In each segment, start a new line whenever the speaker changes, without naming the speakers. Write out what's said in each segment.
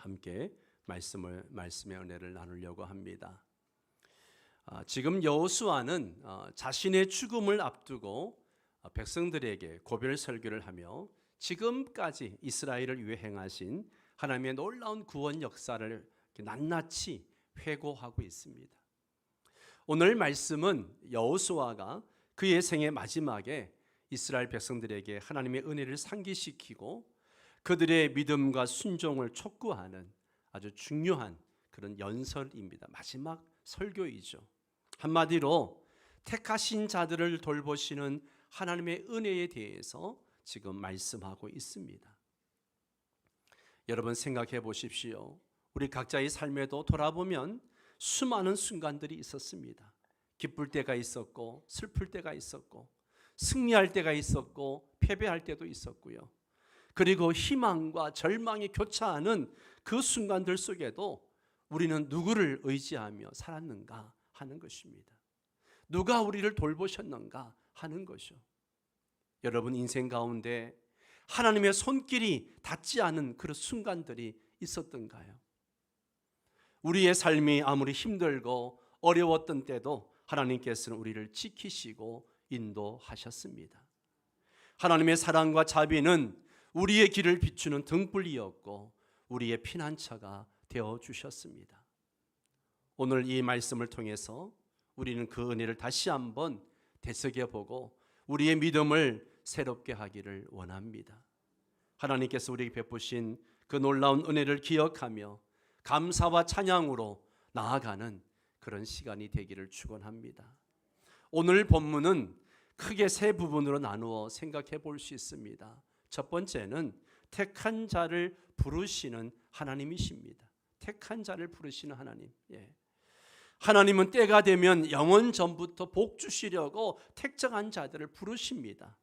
함께 말씀의 은혜를 나누려고 합니다. 지금 여호수아는 자신의 죽음을 앞두고 백성들에게 고별 설교를 하며 지금까지 이스라엘을 위해 행하신 하나님의 놀라운 구원 역사를 낱낱이 회고하고 있습니다. 오늘 말씀은 여호수아가 그의 생의 마지막에 이스라엘 백성들에게 하나님의 은혜를 상기시키고 그들의 믿음과 순종을 촉구하는 아주 중요한 그런 연설입니다. 마지막 설교이죠. 한마디로 택하신 자들을 돌보시는 하나님의 은혜에 대해서 지금 말씀하고 있습니다. 여러분 생각해 보십시오. 우리 각자의 삶에도 돌아보면 수많은 순간들이 있었습니다. 기쁠 때가 있었고 슬플 때가 있었고 승리할 때가 있었고 패배할 때도 있었고요. 그리고 희망과 절망이 교차하는 그 순간들 속에도 우리는 누구를 의지하며 살았는가 하는 것입니다. 누가 우리를 돌보셨는가 하는 것이죠. 여러분 인생 가운데 하나님의 손길이 닿지 않은 그런 순간들이 있었던가요? 우리의 삶이 아무리 힘들고 어려웠던 때도 하나님께서는 우리를 지키시고 인도하셨습니다. 하나님의 사랑과 자비는 우리의 길을 비추는 등불이었고 우리의 피난처가 되어주셨습니다. 오늘 이 말씀을 통해서 우리는 그 은혜를 다시 한번 되새겨보고 우리의 믿음을 새롭게 하기를 원합니다. 하나님께서 우리에게 베푸신 그 놀라운 은혜를 기억하며 감사와 찬양으로 나아가는 그런 시간이 되기를 축원합니다. 오늘 본문은 크게 세 부분으로 나누어 생각해 볼 수 있습니다. 첫 번째는 택한 자를 부르시는 하나님이십니다. 택한 자를 부르시는 하나님. 하나님은 때가 되면 영원 전부터 복 주시려고 택정한 자들을 부르십니다.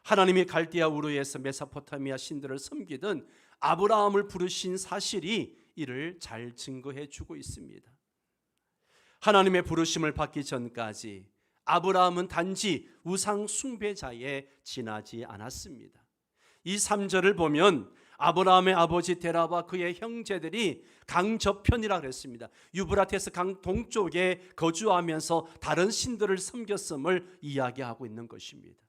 하나님이 갈대아 우르에서 메소포타미아 신들을 섬기던 아브라함을 부르신 사실이 이를 잘 증거해 주고 있습니다. 하나님의 부르심을 받기 전까지 아브라함은 단지 우상 숭배자에 지나지 않았습니다. 이 3절을 보면 아브라함의 아버지 데라와 그의 형제들이 강 저편이라 그랬습니다. 유브라테스 강 동쪽에 거주하면서 다른 신들을 섬겼음을 이야기하고 있는 것입니다.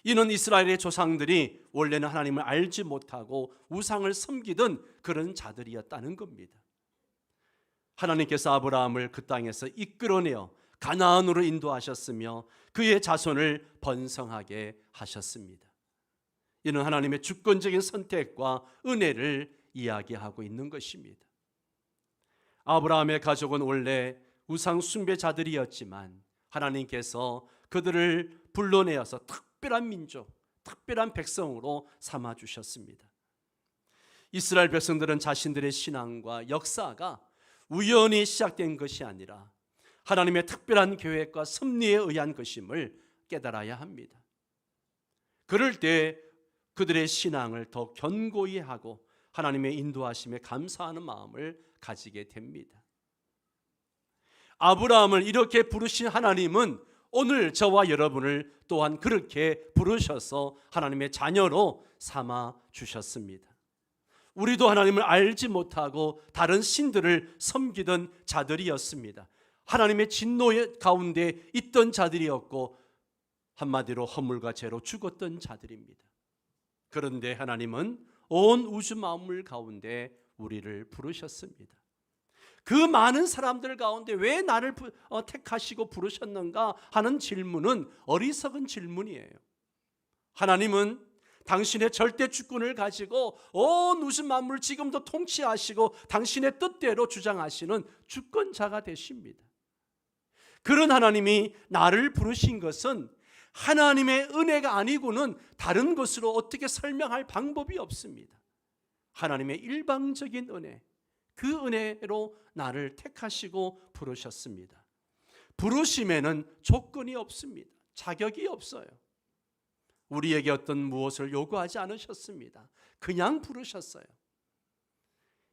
이는 이스라엘의 조상들이 원래는 하나님을 알지 못하고 우상을 섬기던 그런 자들이었다는 겁니다. 하나님께서 아브라함을 그 땅에서 이끌어내어 가나안으로 인도하셨으며 그의 자손을 번성하게 하셨습니다. 이는 하나님의 주권적인 선택과 은혜를 이야기하고 있는 것입니다. 아브라함의 가족은 원래 우상 숭배자들이었지만 하나님께서 그들을 불러내어서 특별한 민족, 특별한 백성으로 삼아주셨습니다. 이스라엘 백성들은 자신들의 신앙과 역사가 우연히 시작된 것이 아니라 하나님의 특별한 계획과 섭리에 의한 것임을 깨달아야 합니다. 그럴 때 그들의 신앙을 더 견고히 하고 하나님의 인도하심에 감사하는 마음을 가지게 됩니다. 아브라함을 이렇게 부르신 하나님은 오늘 저와 여러분을 또한 그렇게 부르셔서 하나님의 자녀로 삼아 주셨습니다. 우리도 하나님을 알지 못하고 다른 신들을 섬기던 자들이었습니다. 하나님의 진노의 가운데 있던 자들이었고 한마디로 허물과 죄로 죽었던 자들입니다. 그런데 하나님은 온 우주 만물 가운데 우리를 부르셨습니다. 그 많은 사람들 가운데 왜 나를 택하시고 부르셨는가 하는 질문은 어리석은 질문이에요. 하나님은 당신의 절대 주권을 가지고 온 우주 만물을 지금도 통치하시고 당신의 뜻대로 주장하시는 주권자가 되십니다. 그런 하나님이 나를 부르신 것은 하나님의 은혜가 아니고는 다른 것으로 어떻게 설명할 방법이 없습니다. 하나님의 일방적인 은혜, 그 은혜로 나를 택하시고 부르셨습니다. 부르심에는 조건이 없습니다. 자격이 없어요. 우리에게 어떤 무엇을 요구하지 않으셨습니다. 그냥 부르셨어요.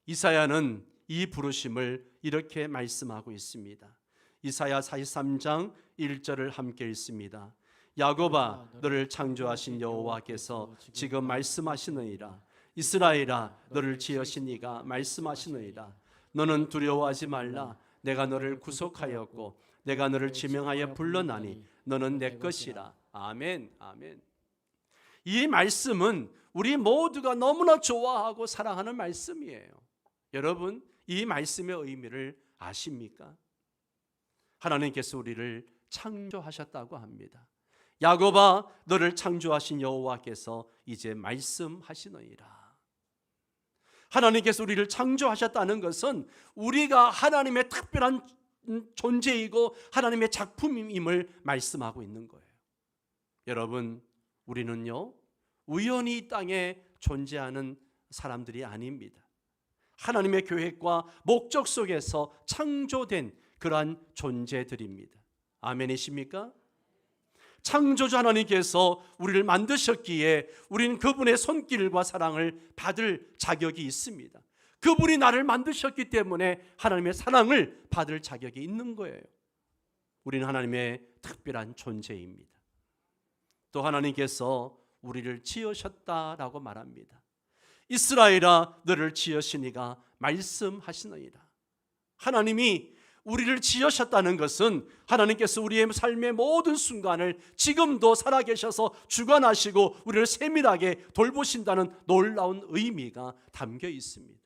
이사야는 이 부르심을 이렇게 말씀하고 있습니다. 이사야 43장 1절을 함께 읽습니다. 야곱아, 너를 창조하신 여호와께서 지금 말씀하시느니라. 이스라엘아 너를 지으신 이가 말씀하시느니라. 너는 두려워하지 말라. 내가 너를 구속하였고 내가 너를 지명하여 불러나니 너는 내 것이라. 아멘. 아멘. 이 말씀은 우리 모두가 너무나 좋아하고 사랑하는 말씀이에요. 여러분, 이 말씀의 의미를 아십니까? 하나님께서 우리를 창조하셨다고 합니다. 야곱아 너를 창조하신 여호와께서 이제 말씀하시느니라. 하나님께서 우리를 창조하셨다는 것은 우리가 하나님의 특별한 존재이고 하나님의 작품임을 말씀하고 있는 거예요. 여러분, 우리는요 우연히 이 땅에 존재하는 사람들이 아닙니다. 하나님의 계획과 목적 속에서 창조된 그러한 존재들입니다. 아멘이십니까? 창조주 하나님께서 우리를 만드셨기에 우리는 그분의 손길과 사랑을 받을 자격이 있습니다. 그분이 나를 만드셨기 때문에 하나님의 사랑을 받을 자격이 있는 거예요. 우리는 하나님의 특별한 존재입니다. 또 하나님께서 우리를 지으셨다라고 말합니다. 이스라엘아 너를 지으신 이가 말씀하시느니라. 하나님이 우리를 지으셨다는 것은 하나님께서 우리의 삶의 모든 순간을 지금도 살아계셔서 주관하시고 우리를 세밀하게 돌보신다는 놀라운 의미가 담겨 있습니다.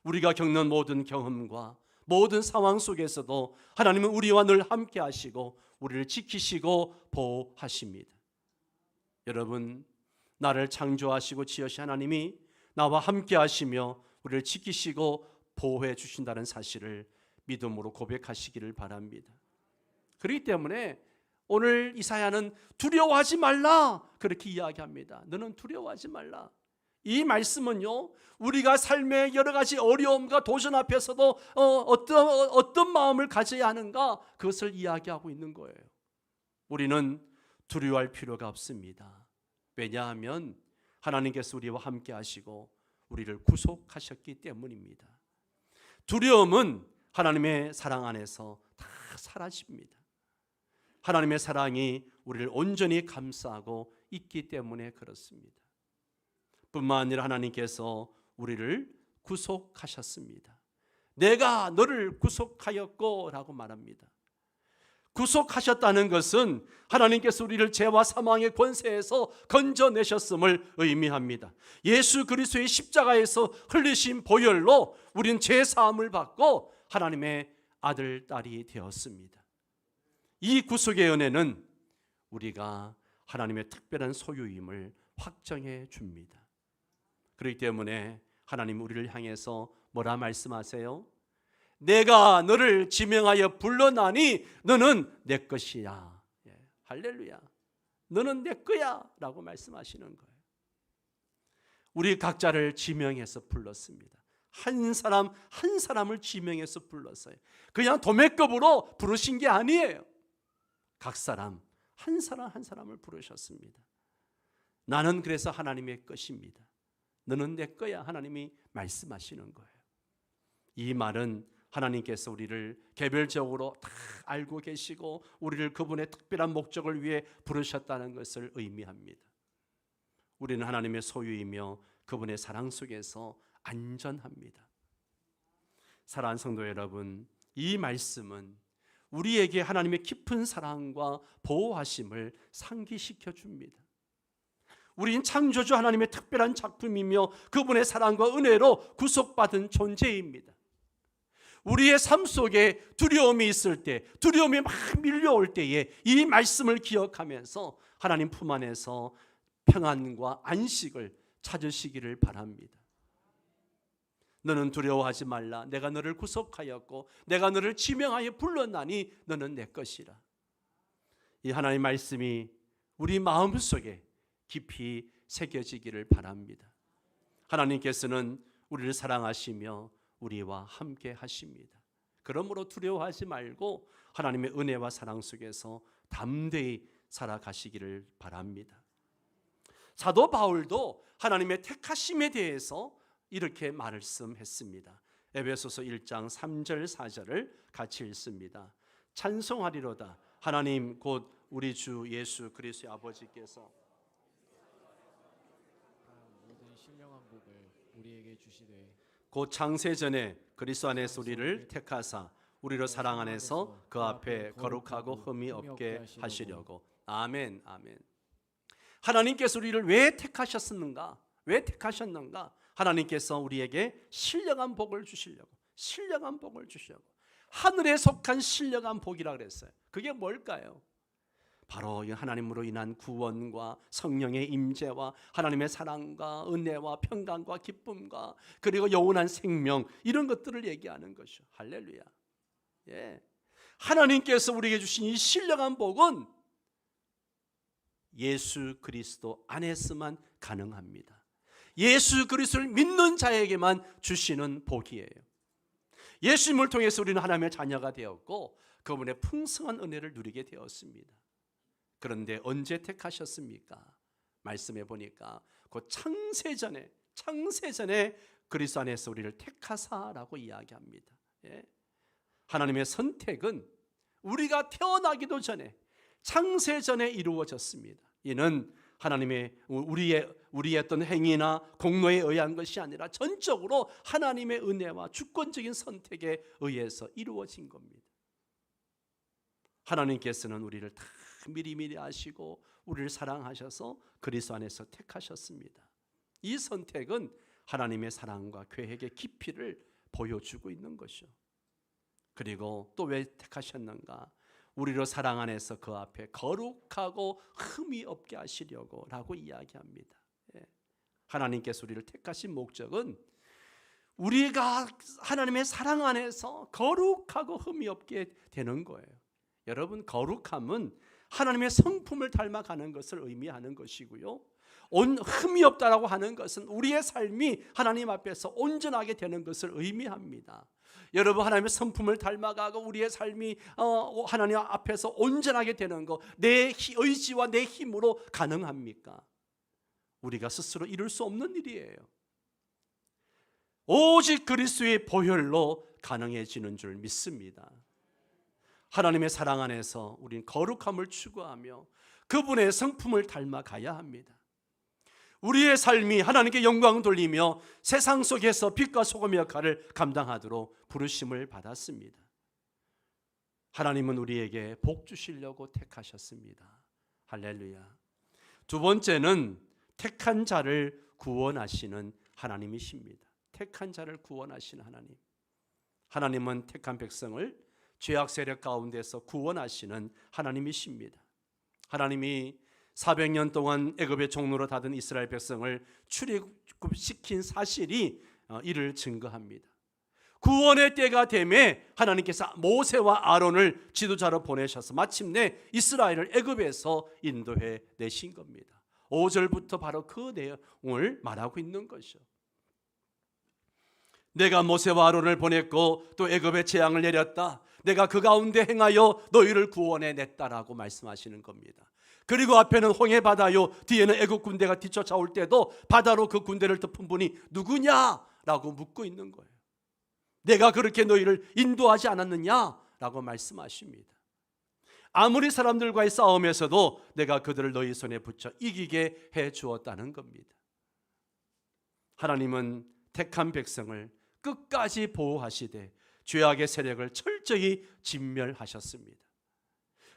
우리가 겪는 모든 경험과 모든 상황 속에서도 하나님은 우리와 늘 함께 하시고 우리를 지키시고 보호하십니다. 여러분, 나를 창조하시고 지으신 하나님이 나와 함께 하시며 우리를 지키시고 보호해 주신다는 사실을 믿음으로 고백하시기를 바랍니다. 그렇기 때문에 오늘 이사야는 두려워하지 말라 그렇게 이야기합니다. 너는 두려워하지 말라. 이 말씀은요 우리가 삶의 여러 가지 어려움과 도전 앞에서도 어떤 마음을 가져야 하는가 그것을 이야기하고 있는 거예요. 우리는 두려워할 필요가 없습니다. 왜냐하면 하나님께서 우리와 함께 하시고 우리를 구속하셨기 때문입니다. 두려움은 하나님의 사랑 안에서 다 사라집니다. 하나님의 사랑이 우리를 온전히 감싸고 있기 때문에 그렇습니다. 뿐만 아니라 하나님께서 우리를 구속하셨습니다. 내가 너를 구속하였고 라고 말합니다. 구속하셨다는 것은 하나님께서 우리를 죄와 사망의 권세에서 건져내셨음을 의미합니다. 예수 그리스도의 십자가에서 흘리신 보혈로 우리는 죄 사함을 받고 하나님의 아들, 딸이 되었습니다. 이 구속의 은혜는 우리가 하나님의 특별한 소유임을 확정해 줍니다. 그렇기 때문에 하나님 우리를 향해서 뭐라 말씀하세요? 내가 너를 지명하여 불러나니 너는 내 것이야. 할렐루야. 너는 내 거야 라고 말씀하시는 거예요. 우리 각자를 지명해서 불렀습니다. 한 사람 한 사람을 지명해서 불렀어요. 그냥 도매급으로 부르신 게 아니에요. 각 사람 한 사람 한 사람을 부르셨습니다. 나는 그래서 하나님의 것입니다. 너는 내 거야. 하나님이 말씀하시는 거예요. 이 말은 하나님께서 우리를 개별적으로 다 알고 계시고 우리를 그분의 특별한 목적을 위해 부르셨다는 것을 의미합니다. 우리는 하나님의 소유이며 그분의 사랑 속에서 안전합니다. 사랑하는 성도 여러분, 이 말씀은 우리에게 하나님의 깊은 사랑과 보호하심을 상기시켜 줍니다. 우린 창조주 하나님의 특별한 작품이며 그분의 사랑과 은혜로 구속받은 존재입니다. 우리의 삶 속에 두려움이 있을 때, 두려움이 막 밀려올 때에 이 말씀을 기억하면서 하나님 품 안에서 평안과 안식을 찾으시기를 바랍니다. 너는 두려워하지 말라. 내가 너를 구속하였고 내가 너를 지명하여 불렀나니 너는 내 것이라. 이 하나님의 말씀이 우리 마음속에 깊이 새겨지기를 바랍니다. 하나님께서는 우리를 사랑하시며 우리와 함께 하십니다. 그러므로 두려워하지 말고 하나님의 은혜와 사랑 속에서 담대히 살아가시기를 바랍니다. 사도 바울도 하나님의 택하심에 대해서 이렇게 말씀했습니다. 에베소서 1장 3절 4절을 같이 읽습니다. 찬송하리로다. 하나님 곧 우리 주 예수 그리스도의 아버지께서
우리에게 주시되
곧 창세전에 그리스도 안에서 우리를 택하사 우리로 사랑 안에서 그 앞에 거룩하고 흠이 없게 하시려고. 아멘, 아멘. 하나님께서 우리를 왜 택하셨는가? 왜 택하셨는가? 하나님께서 우리에게 신령한 복을 주시려고, 신령한 복을 주시려고. 하늘에 속한 신령한 복이라 그랬어요. 그게 뭘까요? 바로 하나님으로 인한 구원과 성령의 임재와 하나님의 사랑과 은혜와 평강과 기쁨과 그리고 영원한 생명, 이런 것들을 얘기하는 것이죠. 할렐루야. 예. 하나님께서 우리에게 주신 이 신령한 복은 예수 그리스도 안에서만 가능합니다. 예수 그리스도를 믿는 자에게만 주시는 복이에요. 예수님을 통해서 우리는 하나님의 자녀가 되었고 그분의 풍성한 은혜를 누리게 되었습니다. 그런데 언제 택하셨습니까? 말씀해 보니까 그 창세전에 그리스도 안에서 우리를 택하사라고 이야기합니다. 예. 하나님의 선택은 우리가 태어나기도 전에 창세전에 이루어졌습니다. 이는 하나님의 우리의 어떤 행위나 공로에 의한 것이 아니라 전적으로 하나님의 은혜와 주권적인 선택에 의해서 이루어진 겁니다. 하나님께서는 우리를 다 미리미리 아시고 우리를 사랑하셔서 그리스도 안에서 택하셨습니다. 이 선택은 하나님의 사랑과 계획의 깊이를 보여주고 있는 것이죠. 그리고 또 왜 택하셨는가? 우리로 사랑 안에서 그 앞에 거룩하고 흠이 없게 하시려고 라고 이야기합니다. 하나님께서 우리를 택하신 목적은 우리가 하나님의 사랑 안에서 거룩하고 흠이 없게 되는 거예요. 여러분, 거룩함은 하나님의 성품을 닮아가는 것을 의미하는 것이고요, 흠이 없다라고 하는 것은 우리의 삶이 하나님 앞에서 온전하게 되는 것을 의미합니다. 여러분, 하나님의 성품을 닮아가고 우리의 삶이 하나님 앞에서 온전하게 되는 것, 내 의지와 내 힘으로 가능합니까? 우리가 스스로 이룰 수 없는 일이에요. 오직 그리스도의 보혈로 가능해지는 줄 믿습니다. 하나님의 사랑 안에서 우리는 거룩함을 추구하며 그분의 성품을 닮아가야 합니다. 우리의 삶이 하나님께 영광 돌리며 세상 속에서 빛과 소금의 역할을 감당하도록 부르심을 받았습니다. 하나님은 우리에게 복 주시려고 택하셨습니다. 할렐루야. 두 번째는 택한 자를 구원하시는 하나님이십니다. 택한 자를 구원하시는 하나님. 하나님은 택한 백성을 죄악 세력 가운데서 구원하시는 하나님이십니다. 하나님이 400년 동안 애굽의 종로로 다든 이스라엘 백성을 출애굽시킨 사실이 이를 증거합니다. 구원의 때가 되매 하나님께서 모세와 아론을 지도자로 보내셔서 마침내 이스라엘을 애굽에서 인도해 내신 겁니다. 5절부터 바로 그 내용을 말하고 있는 것이죠. 내가 모세와 아론을 보냈고 또 애굽에 재앙을 내렸다. 내가 그 가운데 행하여 너희를 구원해 냈다라고 말씀하시는 겁니다. 그리고 앞에는 홍해 바다요, 뒤에는 애굽 군대가 뒤쫓아올 때도 바다로 그 군대를 덮은 분이 누구냐라고 묻고 있는 거예요. 내가 그렇게 너희를 인도하지 않았느냐라고 말씀하십니다. 아무리 사람들과의 싸움에서도 내가 그들을 너희 손에 붙여 이기게 해 주었다는 겁니다. 하나님은 택한 백성을 끝까지 보호하시되 죄악의 세력을 철저히 진멸하셨습니다.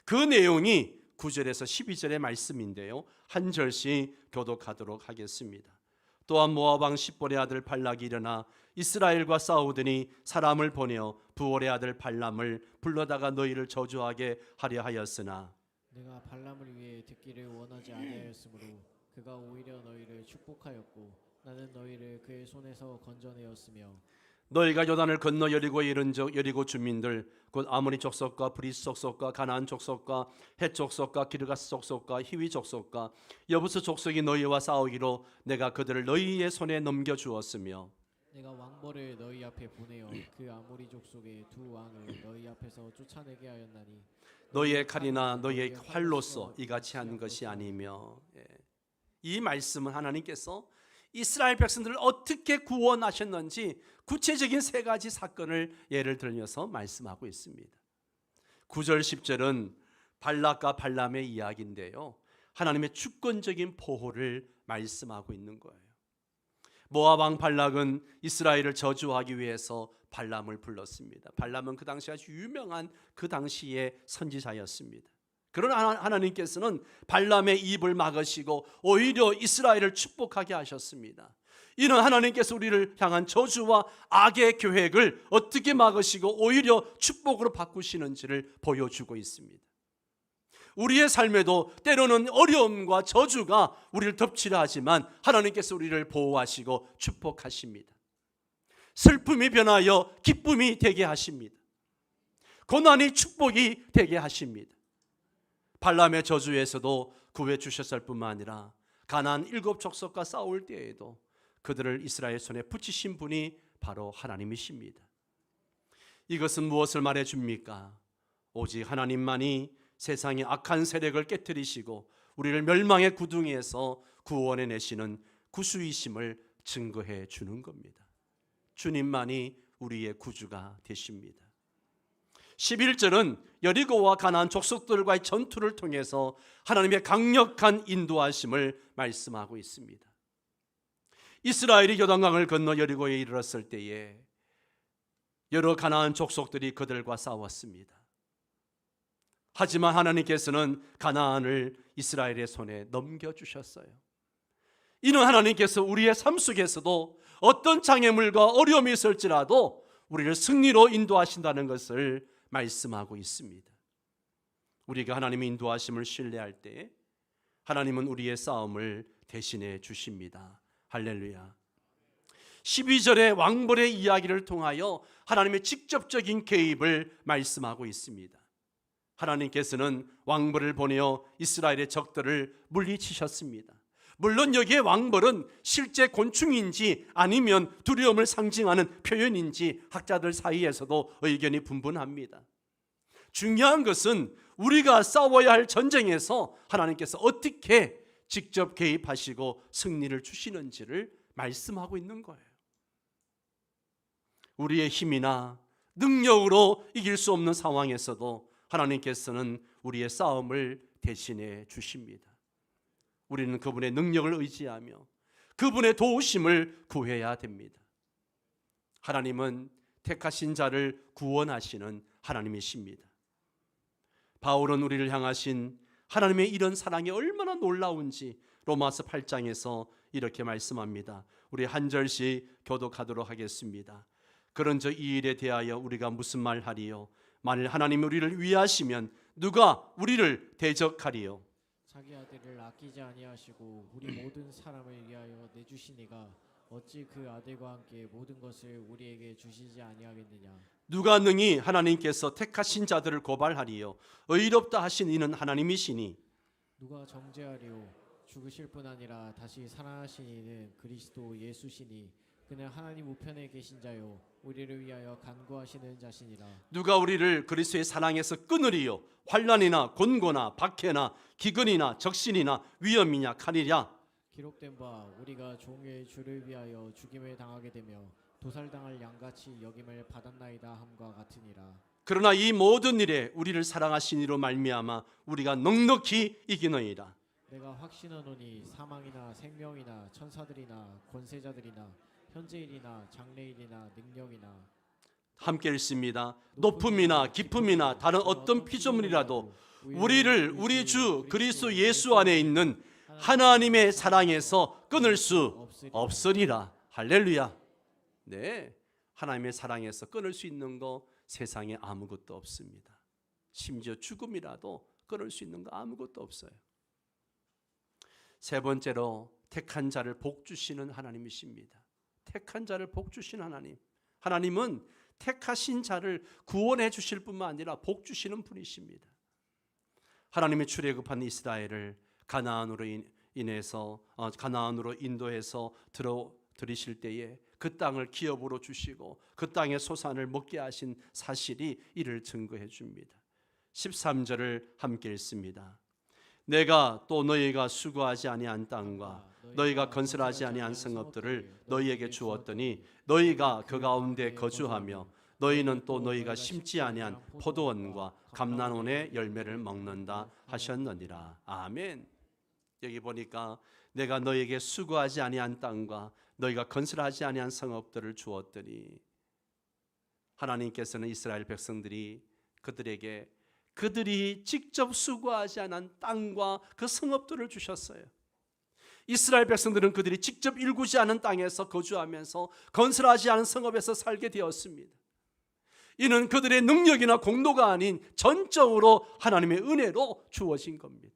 그 내용이 9절에서 12절의 말씀인데요, 한 절씩 교독하도록 하겠습니다. 또한 모압 왕 십볼의 아들 발락이 일어나 이스라엘과 싸우더니 사람을 보내어 부올의 아들 발람을 불러다가 너희를 저주하게 하려 하였으나
내가 발람을 위해 듣기를 원하지 아니하였으므로 그가 오히려 너희를 축복하였고 나는 너희를 그의 손에서 건져내었으며
너희가 요단을 건너 여리고에 이른즉 여리고 주민들 곧 아모리 족속과 브리스 족속과 가나안 족속과 헷 족속과 기르가스 족속과 히위 족속과 여부스 족속이 너희와 싸우기로 내가 그들을 너희의 손에 넘겨 주었으며
내가 왕벌을 너희 앞에 보내어 그 아모리 족속의 두 왕을 너희 앞에서 쫓아내게 하였나니
너희의 칼이나 너희의 활로서 이같이 한 것이 아니며. 이 말씀은 하나님께서 이스라엘 백성들을 어떻게 구원하셨는지 구체적인 세 가지 사건을 예를 들면서 말씀하고 있습니다. 9절 10절은 발락과 발람의 이야기인데요, 하나님의 주권적인 보호를 말씀하고 있는 거예요. 모압 왕 발락은 이스라엘을 저주하기 위해서 발람을 불렀습니다. 발람은 그 당시 아주 유명한 그 당시의 선지자였습니다. 그러나 하나님께서는 발람의 입을 막으시고 오히려 이스라엘을 축복하게 하셨습니다. 이는 하나님께서 우리를 향한 저주와 악의 계획을 어떻게 막으시고 오히려 축복으로 바꾸시는지를 보여주고 있습니다. 우리의 삶에도 때로는 어려움과 저주가 우리를 덮치려 하지만 하나님께서 우리를 보호하시고 축복하십니다. 슬픔이 변하여 기쁨이 되게 하십니다. 고난이 축복이 되게 하십니다. 발람의 저주에서도 구해 주셨을 뿐만 아니라 가나안 7 족속과 싸울 때에도 그들을 이스라엘 손에 붙이신 분이 바로 하나님이십니다. 이것은 무엇을 말해줍니까? 오직 하나님만이 세상의 악한 세력을 깨뜨리시고 우리를 멸망의 구덩이에서 구원해 내시는 구주이심을 증거해 주는 겁니다. 주님만이 우리의 구주가 되십니다. 11절은 여리고와 가나안 족속들과의 전투를 통해서 하나님의 강력한 인도하심을 말씀하고 있습니다. 이스라엘이 요단강을 건너 여리고에 이르렀을 때에 여러 가나안 족속들이 그들과 싸웠습니다. 하지만 하나님께서는 가나안을 이스라엘의 손에 넘겨주셨어요. 이는 하나님께서 우리의 삶 속에서도 어떤 장애물과 어려움이 있을지라도 우리를 승리로 인도하신다는 것을 말씀하고 있습니다. 우리가 하나님의 인도하심을 신뢰할 때 하나님은 우리의 싸움을 대신해 주십니다. 할렐루야. 12절의 왕벌의 이야기를 통하여 하나님의 직접적인 개입을 말씀하고 있습니다. 하나님께서는 왕벌을 보내어 이스라엘의 적들을 물리치셨습니다. 물론 여기에 왕벌은 실제 곤충인지 아니면 두려움을 상징하는 표현인지 학자들 사이에서도 의견이 분분합니다. 중요한 것은 우리가 싸워야 할 전쟁에서 하나님께서 어떻게 직접 개입하시고 승리를 주시는지를 말씀하고 있는 거예요. 우리의 힘이나 능력으로 이길 수 없는 상황에서도 하나님께서는 우리의 싸움을 대신해 주십니다. 우리는 그분의 능력을 의지하며 그분의 도우심을 구해야 됩니다. 하나님은 택하신 자를 구원하시는 하나님이십니다. 바울은 우리를 향하신 하나님의 이런 사랑이 얼마나 놀라운지 로마서 8장에서 이렇게 말씀합니다. 우리 한 절씩 교독하도록 하겠습니다. 그런즉 이 일에 대하여 우리가 무슨 말하리요? 만일 하나님이 우리를 위하시면 누가 우리를 대적하리요?
자기 아들을 아끼지 아니하시고 우리 모든 사람을 위하여 내주시니가 어찌 그 아들과 함께 모든 것을 우리에게 주시지 아니하겠느냐?
누가 능히 하나님께서 택하신 자들을 고발하리요? 의롭다 하신 이는 하나님이시니
누가 정죄하리요? 죽으실 뿐 아니라 다시 살아나신 이는 그리스도 예수시니 그는 하나님 우편에 계신 자요 우리를 위하여 간구하시는 자시니라.
누가 우리를 그리스도의 사랑에서 끊으리요? 환난이나 곤고나 박해나 기근이나 적신이나 위험이냐 칼이랴.
기록된 바 우리가 종의 주를 위하여 죽임을 당하게 되며 도살당할 양같이 여김을 받았나이다 함과 같으니라.
그러나 이 모든 일에 우리를 사랑하신 이로 말미암아 우리가 넉넉히 이기느니라.
내가 확신하노니 사망이나 생명이나 천사들이나 권세자들이나 현재일이나 장래일이나 능력이나
함께 읽습니다. 높음이나 깊음이나 다른 어떤 피조물이라도 우리를 우리 주 그리스도 예수 안에 있는 하나님의 사랑에서 끊을 수 없으리라. 할렐루야. 네, 하나님의 사랑에서 끊을 수 있는 거 세상에 아무것도 없습니다. 심지어 죽음이라도 끊을 수 있는 거 아무것도 없어요. 세 번째로 택한 자를 복 주시는 하나님이십니다. 택한 자를 복 주신 하나님. 하나님은 택하신 자를 구원해 주실 뿐만 아니라 복 주시는 분이십니다. 하나님의 출애굽한 이스라엘을 가나안으로 인도해서 들이실 때에 그 땅을 기업으로 주시고 그 땅의 소산을 먹게 하신 사실이 이를 증거해 줍니다. 13절을 함께 읽습니다. 내가 또 너희가 수고하지 아니한 땅과 너희가 건설하지 아니한 성읍들을 너희에게 주었더니 너희가 그 가운데 거주하며 너희는 또 너희가 심지 아니한 포도원과 감난원의 열매를 먹는다 하셨느니라. 아멘. 여기 보니까 내가 너에게 수고하지 아니한 땅과 너희가 건설하지 아니한 성읍들을 주었더니, 하나님께서는 이스라엘 백성들이 그들에게 그들이 직접 수고하지 않은 땅과 그 성읍들을 주셨어요. 이스라엘 백성들은 그들이 직접 일구지 않은 땅에서 거주하면서 건설하지 않은 성읍에서 살게 되었습니다. 이는 그들의 능력이나 공로가 아닌 전적으로 하나님의 은혜로 주어진 겁니다.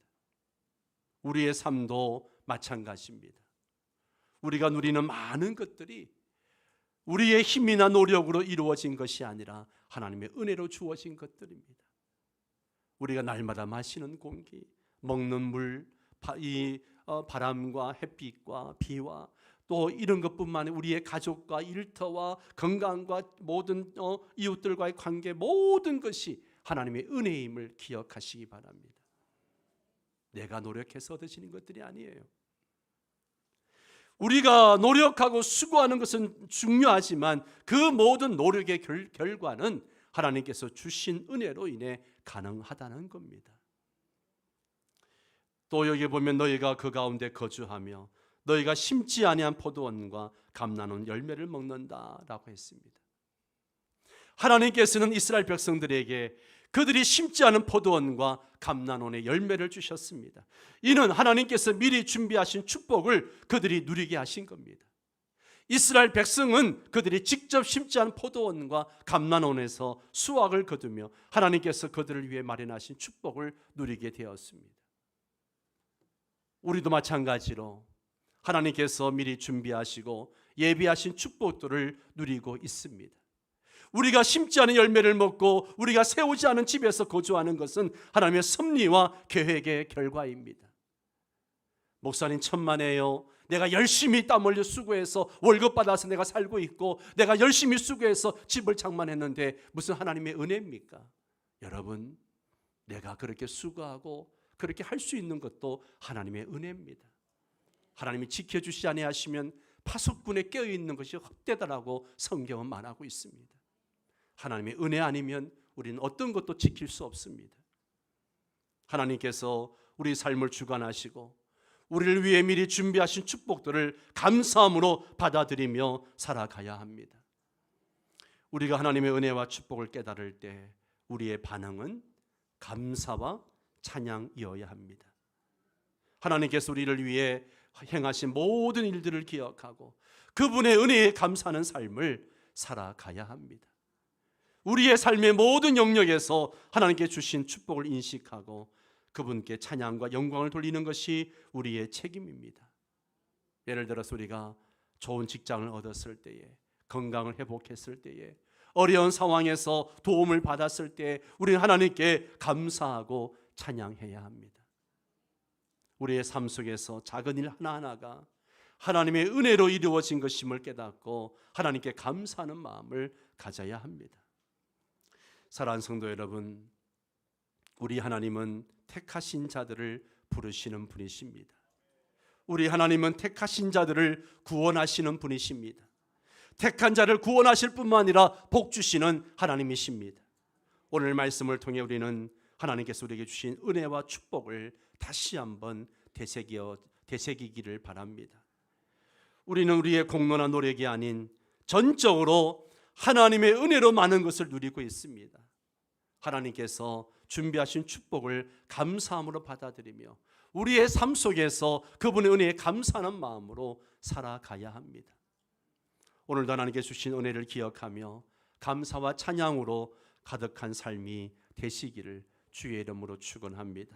우리의 삶도 마찬가지입니다. 우리가 누리는 많은 것들이 우리의 힘이나 노력으로 이루어진 것이 아니라 하나님의 은혜로 주어진 것들입니다. 우리가 날마다 마시는 공기, 먹는 물, 이 바람과 햇빛과 비와 또 이런 것뿐만 아니라 우리의 가족과 일터와 건강과 모든 이웃들과의 관계, 모든 것이 하나님의 은혜임을 기억하시기 바랍니다. 내가 노력해서 얻어지는 것들이 아니에요. 우리가 노력하고 수고하는 것은 중요하지만 그 모든 노력의 결과는 하나님께서 주신 은혜로 인해 가능하다는 겁니다. 또 여기 보면 너희가 그 가운데 거주하며 너희가 심지 아니한 포도원과 감나는 열매를 먹는다라고 했습니다. 하나님께서는 이스라엘 백성들에게 그들이 심지 않은 포도원과 감나논의 열매를 주셨습니다. 이는 하나님께서 미리 준비하신 축복을 그들이 누리게 하신 겁니다. 이스라엘 백성은 그들이 직접 심지 않은 포도원과 감나논에서 수확을 거두며 하나님께서 그들을 위해 마련하신 축복을 누리게 되었습니다. 우리도 마찬가지로 하나님께서 미리 준비하시고 예비하신 축복들을 누리고 있습니다. 우리가 심지 않은 열매를 먹고 우리가 세우지 않은 집에서 거주하는 것은 하나님의 섭리와 계획의 결과입니다. 목사님 천만에요. 내가 열심히 땀 흘려 수고해서 월급 받아서 내가 살고 있고 내가 열심히 수고해서 집을 장만했는데 무슨 하나님의 은혜입니까? 여러분, 내가 그렇게 수고하고 그렇게 할 수 있는 것도 하나님의 은혜입니다. 하나님이 지켜주시지 아니하시면 파수꾼에 깨어있는 것이 헛되다라고 성경은 말하고 있습니다. 하나님의 은혜 아니면 우리는 어떤 것도 지킬 수 없습니다. 하나님께서 우리 삶을 주관하시고 우리를 위해 미리 준비하신 축복들을 감사함으로 받아들이며 살아가야 합니다. 우리가 하나님의 은혜와 축복을 깨달을 때 우리의 반응은 감사와 찬양이어야 합니다. 하나님께서 우리를 위해 행하신 모든 일들을 기억하고 그분의 은혜에 감사하는 삶을 살아가야 합니다. 우리의 삶의 모든 영역에서 하나님께 주신 축복을 인식하고 그분께 찬양과 영광을 돌리는 것이 우리의 책임입니다. 예를 들어서 우리가 좋은 직장을 얻었을 때에, 건강을 회복했을 때에, 어려운 상황에서 도움을 받았을 때 우리는 하나님께 감사하고 찬양해야 합니다. 우리의 삶 속에서 작은 일 하나하나가 하나님의 은혜로 이루어진 것임을 깨닫고 하나님께 감사하는 마음을 가져야 합니다. 사랑하는 성도 여러분, 우리 하나님은 택하신 자들을 부르시는 분이십니다. 우리 하나님은 택하신 자들을 구원하시는 분이십니다. 택한 자를 구원하실 뿐만 아니라 복 주시는 하나님이십니다. 오늘 말씀을 통해 우리는 하나님께서 우리에게 주신 은혜와 축복을 다시 한번 되새기기를 바랍니다. 우리는 우리의 공로나 노력이 아닌 전적으로 하나님의 은혜로 많은 것을 누리고 있습니다. 하나님께서 준비하신 축복을 감사함으로 받아들이며 우리의 삶 속에서 그분의 은혜에 감사하는 마음으로 살아가야 합니다. 오늘도 하나님께 주신 은혜를 기억하며 감사와 찬양으로 가득한 삶이 되시기를 주의 이름으로 축원합니다.